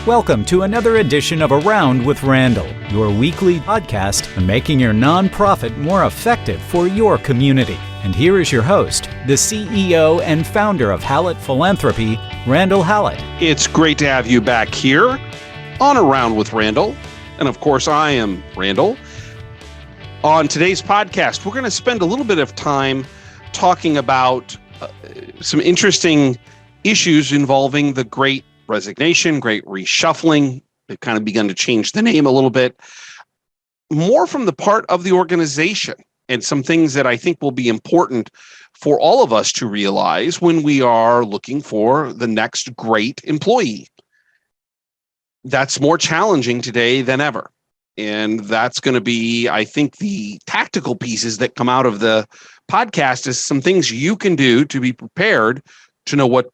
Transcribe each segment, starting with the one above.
Welcome to another edition of Around with Randall, your weekly podcast on making your nonprofit more effective for your community. And here is your host, the CEO and founder of Hallett Philanthropy, Randall Hallett. It's great to have you back here on Around with Randall. And of course, I am Randall. On today's podcast, we're going to spend a little bit of time talking about some interesting issues involving the Great Resignation, Great Reshuffling. They've kind of begun to change the name a little bit. More from the part of the organization and some things that I think will be important for all of us to realize when we are looking for the next great employee. That's more challenging today than ever. And that's going to be, I think, the tactical pieces that come out of the podcast is some things you can do to be prepared to know what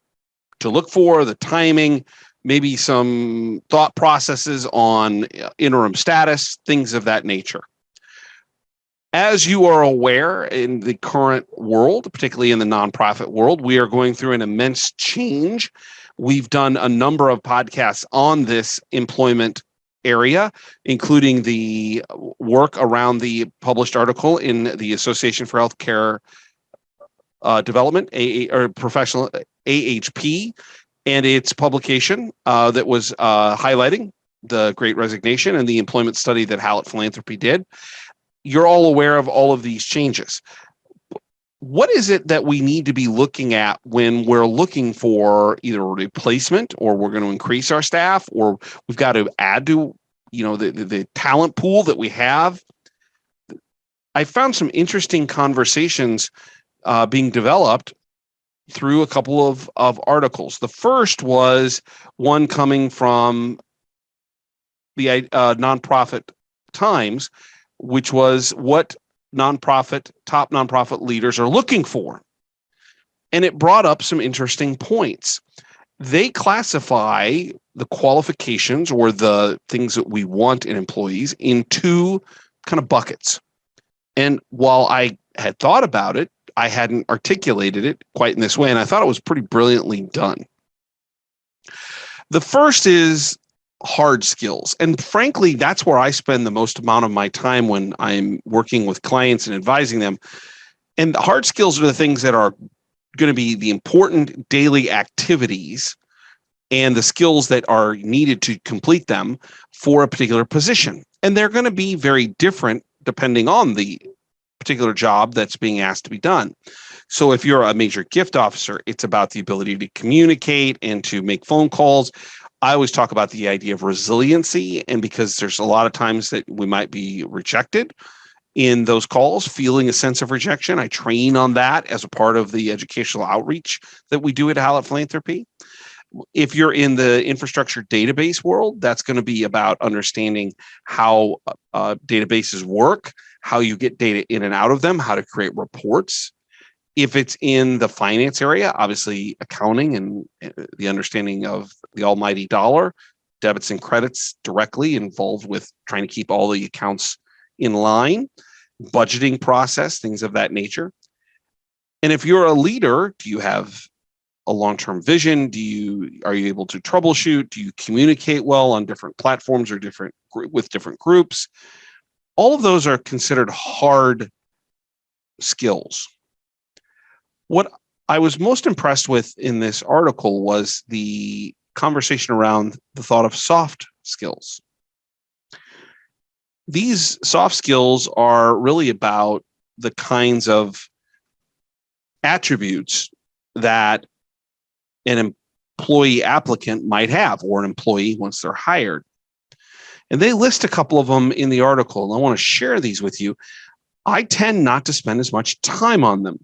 to look for, the timing, maybe some thought processes on interim status, things of that nature. As you are aware, in the current world, particularly in the nonprofit world, we are going through an immense change. We've done a number of podcasts on this employment area, including the work around the published article in the Association for Healthcare Development, Professional AHP, and its publication that was highlighting the Great Resignation and the employment study that Hallett Philanthropy did. You're all aware of all of these changes. What is it that we need to be looking at when we're looking for either a replacement or we're going to increase our staff or we've got to add to, the talent pool that we have? I found some interesting conversations being developed through a couple of articles. The first was one coming from the Nonprofit Times, which was what top nonprofit leaders are looking for. And it brought up some interesting points. They classify the qualifications or the things that we want in employees in two kind of buckets. And while I had thought about it, I hadn't articulated it quite in this way, and I thought it was pretty brilliantly done. The first is hard skills. And frankly, that's where I spend the most amount of my time when I'm working with clients and advising them. And the hard skills are the things that are going to be the important daily activities and the skills that are needed to complete them for a particular position. And they're going to be very different depending on the particular job that's being asked to be done. So if you're a major gift officer, it's about the ability to communicate and to make phone calls. I always talk about the idea of resiliency, and because there's a lot of times that we might be rejected in those calls, feeling a sense of rejection. I train on that as a part of the educational outreach that we do at Hallett Philanthropy. If you're in the infrastructure database world, that's going to be about understanding how databases work, how you get data in and out of them, how to create reports. If it's in the finance area, obviously accounting and the understanding of the almighty dollar, debits and credits directly involved with trying to keep all the accounts in line, budgeting process, things of that nature. And if you're a leader, do you have a long-term vision? Are you able to troubleshoot? Do you communicate well on different platforms or with different groups? All of those are considered hard skills. What I was most impressed with in this article was the conversation around the thought of soft skills. These soft skills are really about the kinds of attributes that an employee applicant might have, or an employee once they're hired. And they list a couple of them in the article, and I want to share these with you. I tend not to spend as much time on them,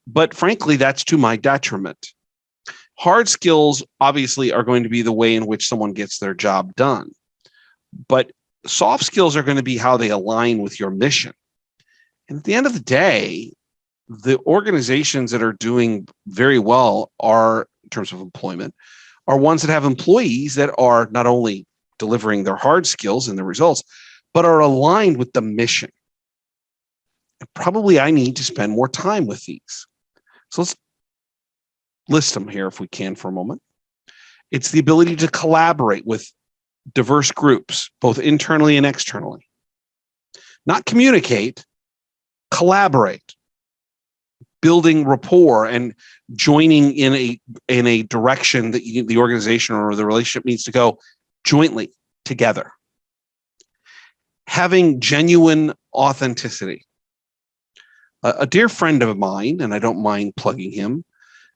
but frankly, that's to my detriment. Hard skills obviously are going to be the way in which someone gets their job done, but soft skills are going to be how they align with your mission. And at the end of the day, the organizations that are doing very well are, in terms of employment, are ones that have employees that are not only delivering their hard skills and the results, but are aligned with the mission. And probably I need to spend more time with these. So let's list them here if we can for a moment. It's the ability to collaborate with diverse groups, both internally and externally. Not communicate, collaborate, building rapport and joining in a direction that the organization or the relationship needs to go jointly together. Having genuine authenticity. A dear friend of mine, and I don't mind plugging him,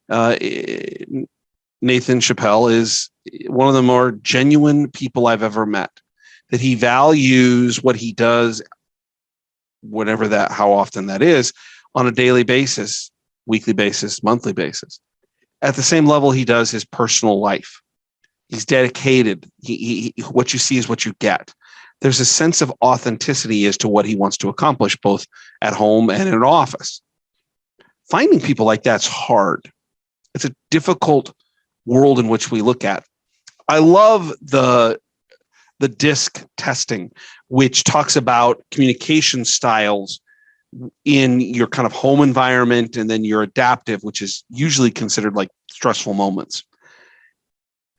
Nathan Chappelle, is one of the more genuine people I've ever met. That he values what he does, how often that is, on a daily basis, weekly basis, monthly basis. At the same level he does his personal life. He's dedicated. He what you see is what you get. There's a sense of authenticity as to what he wants to accomplish, both at home and in an office. Finding people like that's hard. It's a difficult world in which we look at. I love the DISC testing, which talks about communication styles in your kind of home environment, and then your adaptive, which is usually considered like stressful moments.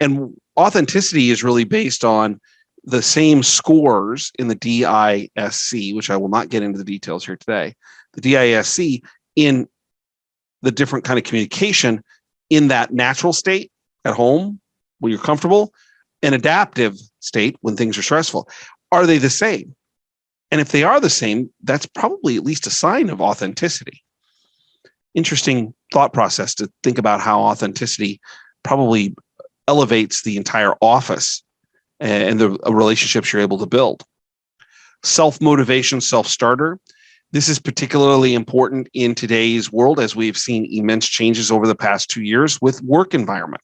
And authenticity is really based on the same scores in the DISC, which I will not get into the details here today, the DISC in the different kind of communication in that natural state at home when you're comfortable and adaptive state when things are stressful. Are they the same? And if they are the same, that's probably at least a sign of authenticity. Interesting thought process to think about how authenticity probably elevates the entire office and the relationships you're able to build. Self-motivation, self-starter. This is particularly important in today's world as we've seen immense changes over the past 2 years with work environment.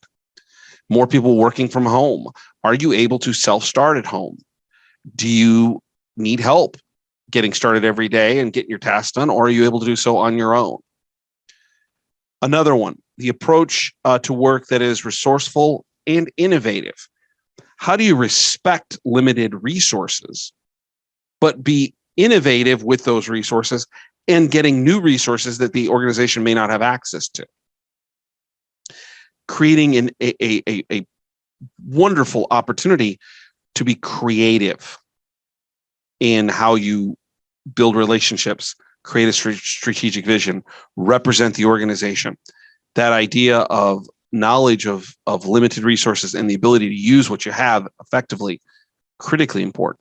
More people working from home. Are you able to self-start at home? Do you need help getting started every day and getting your tasks done, or are you able to do so on your own? Another one, the approach to work that is resourceful and innovative. How do you respect limited resources, but be innovative with those resources and getting new resources that the organization may not have access to? Creating a wonderful opportunity to be creative in how you build relationships, create a strategic vision, represent the organization. That idea of knowledge of limited resources and the ability to use what you have effectively, critically important.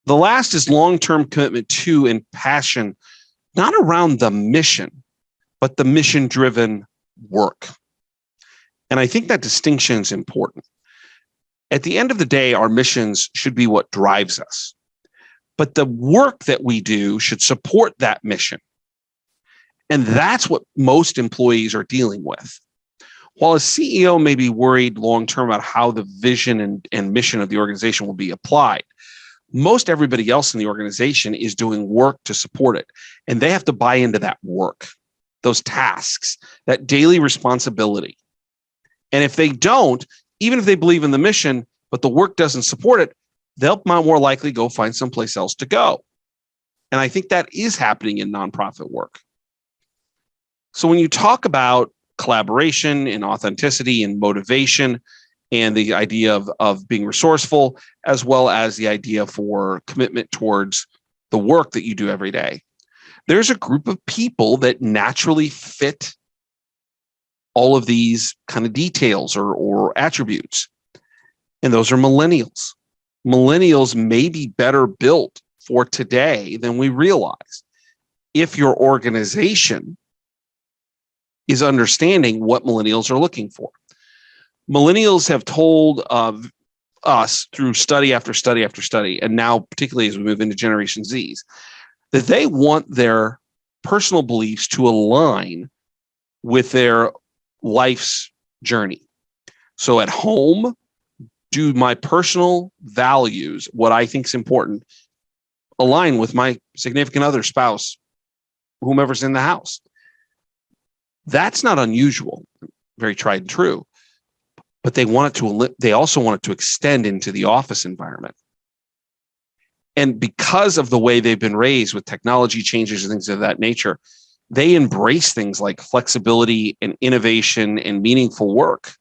The last is long-term commitment to and passion, not around the mission, but the mission-driven work. And I think that distinction is important. At the end of the day, our missions should be what drives us. But the work that we do should support that mission. And that's what most employees are dealing with. While a CEO may be worried long-term about how the vision and mission of the organization will be applied, most everybody else in the organization is doing work to support it. And they have to buy into that work, those tasks, that daily responsibility. And if they don't, even if they believe in the mission, but the work doesn't support it, they'll more likely go find someplace else to go. And I think that is happening in nonprofit work. So when you talk about collaboration and authenticity and motivation and the idea of being resourceful, as well as the idea for commitment towards the work that you do every day, there's a group of people that naturally fit all of these kind of details or attributes. And those are millennials. Millennials may be better built for today than we realize if your organization is understanding what millennials are looking for. Millennials have told us through study after study after study, and now particularly as we move into Generation Zs, that they want their personal beliefs to align with their life's journey. So at home, do my personal values, what I think is important, align with my significant other, spouse, whomever's in the house? That's not unusual, very tried and true. But they also want it to extend into the office environment. And because of the way they've been raised with technology changes and things of that nature, they embrace things like flexibility and innovation and meaningful work.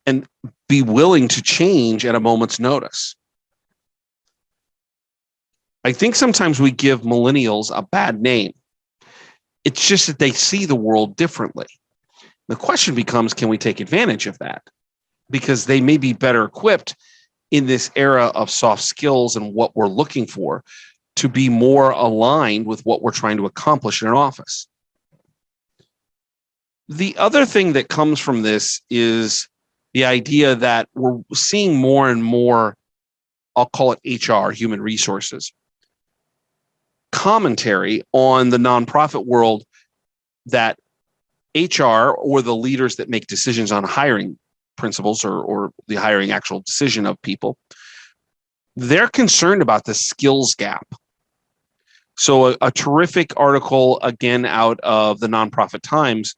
And be willing to change at a moment's notice. I think sometimes we give millennials a bad name. It's just that they see the world differently. The question becomes, can we take advantage of that? Because they may be better equipped in this era of soft skills and what we're looking for to be more aligned with what we're trying to accomplish in an office. The other thing that comes from this is the idea that we're seeing more and more, I'll call it HR, human resources, commentary on the nonprofit world that HR or the leaders that make decisions on hiring principles or the hiring actual decision of people, they're concerned about the skills gap. So a terrific article, again, out of the Nonprofit Times,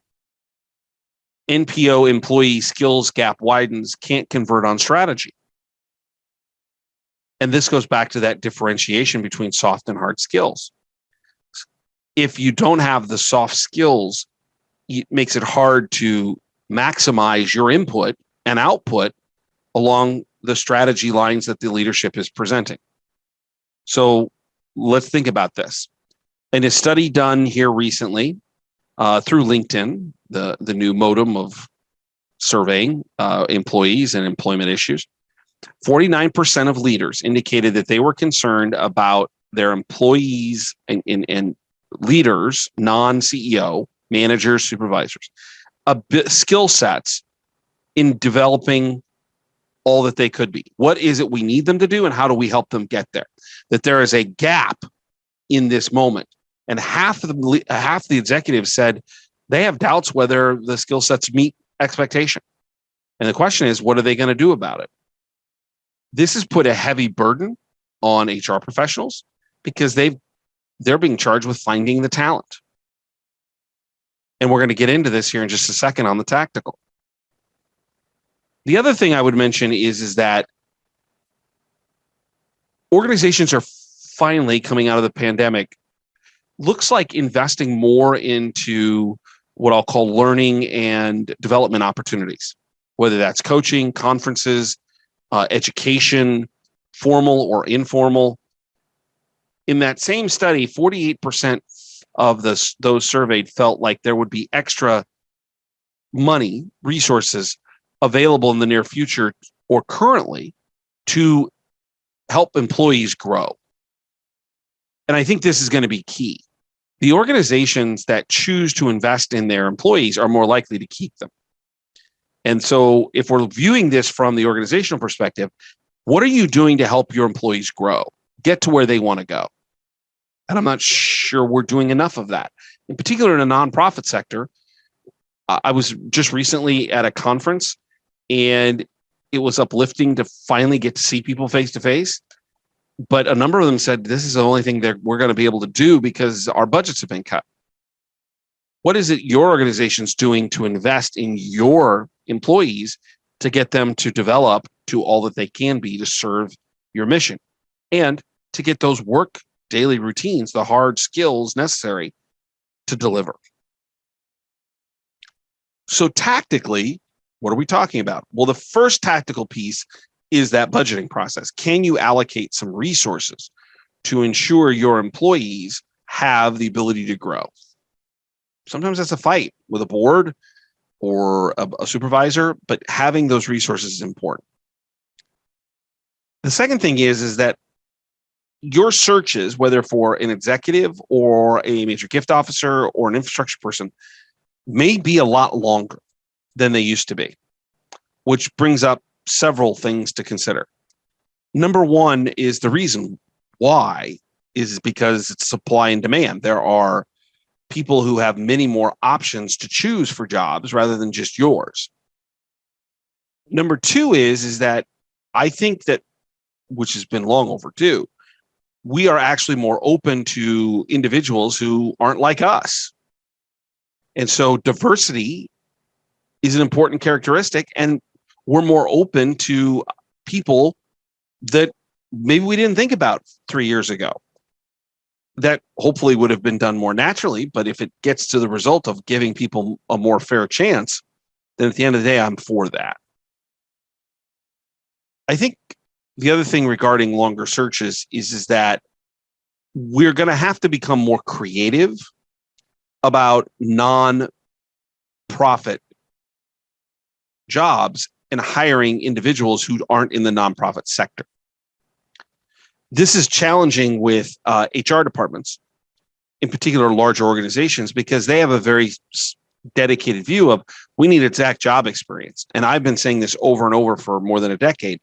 NPO employee skills gap widens, can't convert on strategy. And this goes back to that differentiation between soft and hard skills. If you don't have the soft skills, it makes it hard to maximize your input and output along the strategy lines that the leadership is presenting. So let's think about this. In a study done here recently through LinkedIn, the new modem of surveying employees and employment issues, 49% of leaders indicated that they were concerned about their employees and leaders, non-CEO, managers, supervisors, skill sets in developing all that they could be. What is it we need them to do, and how do we help them get there? That there is a gap in this moment. And half the executives said they have doubts whether the skill sets meet expectation. And the question is, what are they going to do about it? This has put a heavy burden on HR professionals because they're being charged with finding the talent. And we're going to get into this here in just a second on the tactical. The other thing I would mention is that organizations are finally coming out of the pandemic, looks like investing more into what I'll call learning and development opportunities, whether that's coaching, conferences, education, formal or informal. In that same study, 48% of those surveyed felt like there would be extra money, resources available in the near future or currently to help employees grow. And I think this is going to be key. The organizations that choose to invest in their employees are more likely to keep them. And so if we're viewing this from the organizational perspective, what are you doing to help your employees grow, get to where they want to go? And I'm not sure we're doing enough of that. In particular, in the nonprofit sector, I was just recently at a conference, and it was uplifting to finally get to see people face to face. But a number of them said, this is the only thing that we're going to be able to do because our budgets have been cut. What is it your organization's doing to invest in your employees to get them to develop to all that they can be to serve your mission and to get those work daily routines, the hard skills necessary to deliver? So tactically, what are we talking about? Well, the first tactical piece is that budgeting process. Can you allocate some resources to ensure your employees have the ability to grow? Sometimes that's a fight with a board or a supervisor, but having those resources is important. The second thing is that your searches, whether for an executive or a major gift officer or an infrastructure person, may be a lot longer than they used to be, which brings up several things to consider. Number one is the reason why is because it's supply and demand. There are people who have many more options to choose for jobs rather than just yours. Number two is that I think that, which has been long overdue, we are actually more open to individuals who aren't like us. And so diversity is an important characteristic, and we're more open to people that maybe we didn't think about 3 years ago. That hopefully would have been done more naturally, but if it gets to the result of giving people a more fair chance, then at the end of the day, I'm for that. I think the other thing regarding longer searches is that we're going to have to become more creative about non-profit jobs and hiring individuals who aren't in the nonprofit sector. This is challenging with HR departments, in particular larger organizations, because they have a very dedicated view of we need exact job experience. And I've been saying this over and over for more than a decade.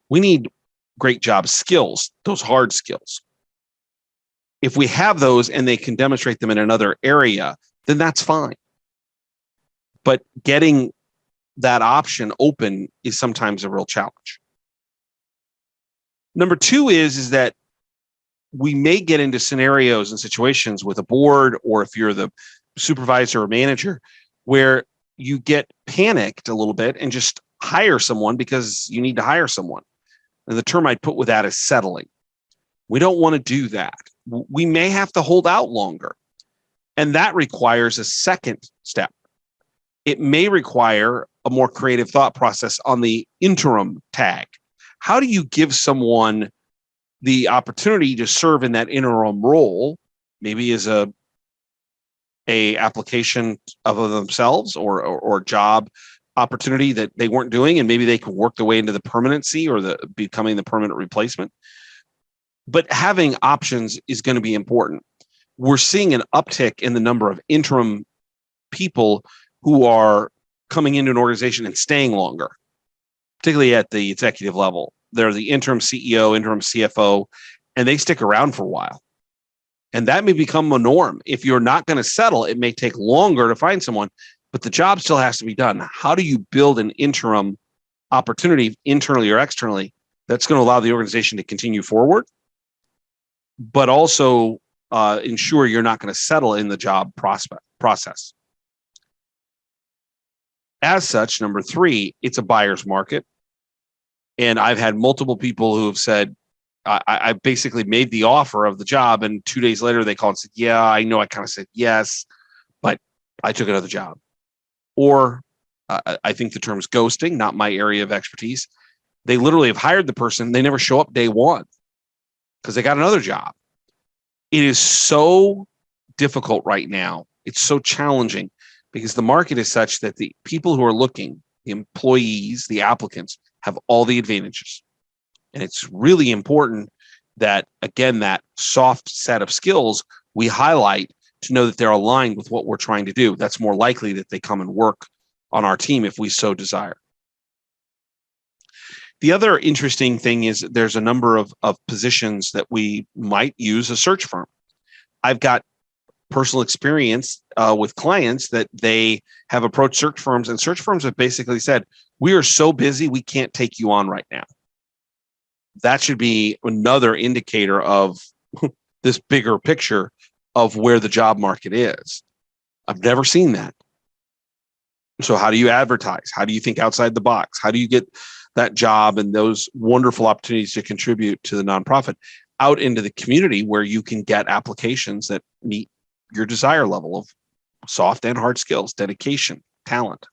We need great job skills, those hard skills. If we have those and they can demonstrate them in another area, then that's fine. But getting that option open is sometimes a real challenge. Number two is that we may get into scenarios and situations with a board, or if you're the supervisor or manager, where you get panicked a little bit and just hire someone because you need to hire someone. And the term I'd put with that is settling. We don't want to do that. We may have to hold out longer. And that requires a second step. It may require a more creative thought process on the interim tag. How do you give someone the opportunity to serve in that interim role, maybe as a application of themselves or job opportunity that they weren't doing, and maybe they could work their way into the permanency or the becoming the permanent replacement. But having options is going to be important. We're seeing an uptick in the number of interim people who are coming into an organization and staying longer, particularly at the executive level. They're the interim CEO, interim CFO, and they stick around for a while. And that may become a norm. If you're not going to settle, it may take longer to find someone, but the job still has to be done. How do you build an interim opportunity internally or externally that's going to allow the organization to continue forward, but also ensure you're not going to settle in the job process? As such, number three, it's a buyer's market. And I've had multiple people who have said, I basically made the offer of the job, and 2 days later they called and said, yeah, I know I kind of said yes, but I took another job. Or I think the term is ghosting, not my area of expertise. They literally have hired the person. They never show up day one because they got another job. It is so difficult right now. It's so challenging because the market is such that the people who are looking, the employees, the applicants, have all the advantages. And it's really important that, again, that soft set of skills we highlight to know that they're aligned with what we're trying to do. That's more likely that they come and work on our team if we so desire. The other interesting thing is there's a number of positions that we might use a search firm. I've got personal experience with clients that they have approached search firms, and search firms have basically said, we are so busy, we can't take you on right now. That should be another indicator of this bigger picture of where the job market is. I've never seen that. So how do you advertise? How do you think outside the box? How do you get that job and those wonderful opportunities to contribute to the nonprofit out into the community where you can get applications that meet your desire level of soft and hard skills, dedication, talent?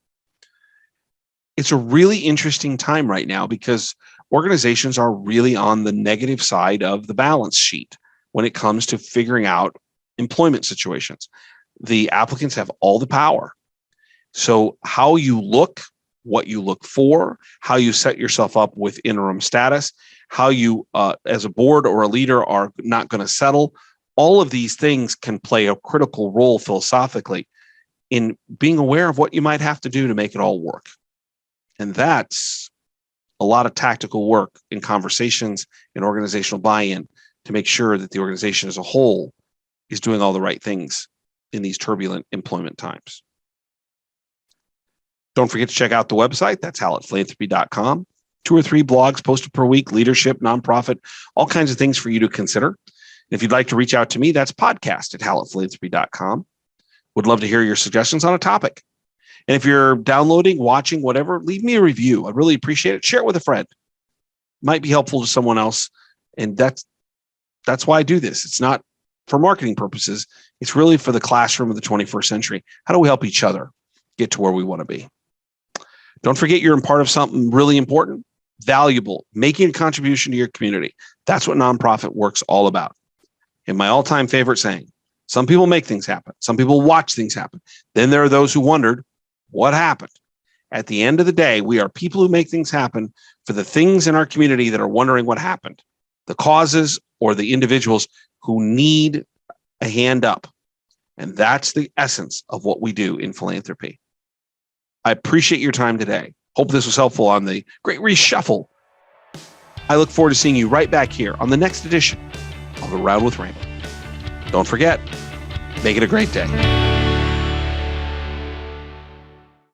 It's a really interesting time right now because organizations are really on the negative side of the balance sheet when it comes to figuring out employment situations. The applicants have all the power. So how you look, what you look for, how you set yourself up with interim status, how you, as a board or a leader, are not going to settle, all of these things can play a critical role philosophically in being aware of what you might have to do to make it all work. And that's a lot of tactical work in conversations and organizational buy-in to make sure that the organization as a whole is doing all the right things in these turbulent employment times. Don't forget to check out the website. That's hallettphilanthropy.com. 2 or 3 blogs posted per week, leadership, nonprofit, all kinds of things for you to consider. If you'd like to reach out to me, that's podcast@hallettphilanthropy.com. Would love to hear your suggestions on a topic. And if you're downloading, watching, whatever, leave me a review. I'd really appreciate it. Share it with a friend. Might be helpful to someone else. And that's why I do this. It's not for marketing purposes. It's really for the classroom of the 21st century. How do we help each other get to where we want to be? Don't forget you're a part of something really important. valuable, making a contribution to your community. That's what nonprofit work's all about. And my all-time favorite saying, some people make things happen. Some people watch things happen. Then there are those who wondered what happened. At the end of the day, we are people who make things happen for the things in our community that are wondering what happened, the causes or the individuals who need a hand up. And that's the essence of what we do in philanthropy. I appreciate your time today. Hope this was helpful on the Great Reshuffle. I look forward to seeing you right back here on the next edition of Around with Randall. Don't forget, make it a great day.